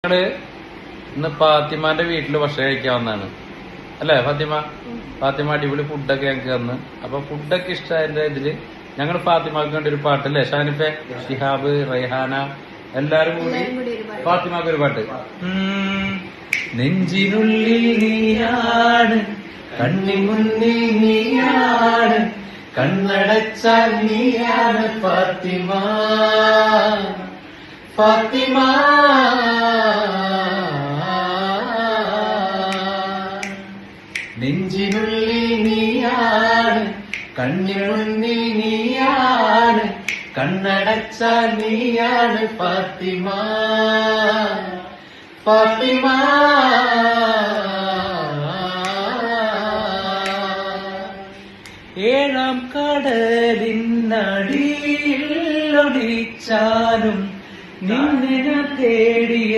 ഞങ്ങള് ഇന്ന് ഫാത്തിമാന്റെ വീട്ടില് ഭക്ഷണം കഴിക്കാൻ വന്നാണ് അല്ലേ ഫാത്തിമ അടിപൊളി ഫുഡൊക്കെ ഞങ്ങൾക്ക് തന്ന്. അപ്പൊ ഫുഡൊക്കെ ഇഷ്ടമായതിന്റെ ഇതില് ഞങ്ങൾ ഫാത്തിമാക്ക് വേണ്ടി ഒരു പാട്ടല്ലേ ഷാനിഫെ, ഷിഹാബ്, റൈഹാന എല്ലാരും കൂടി ഫാത്തിമാക്ക് ഒരു പാട്ട്. നെഞ്ചിനുള്ളിൽ നീയാണ്, കണ്ണിമുന്നിൽ നീയാണ്, കണ്ണടച്ചാൽ നീയാണ് ഫാത്തിമ ഫാത്തിമ. നെഞ്ചിനുള്ളിൽ നീയാണ്, കണ്ണിനുള്ളിൽ നീയാണ്, കണ്ണടച്ചാൽ നീയാണ് ഫാത്തിമ ഫാത്തിമ. ഏഴാം കടലിനടിയിൽ ഒളിച്ചാലും നിന്നെ തേടിയ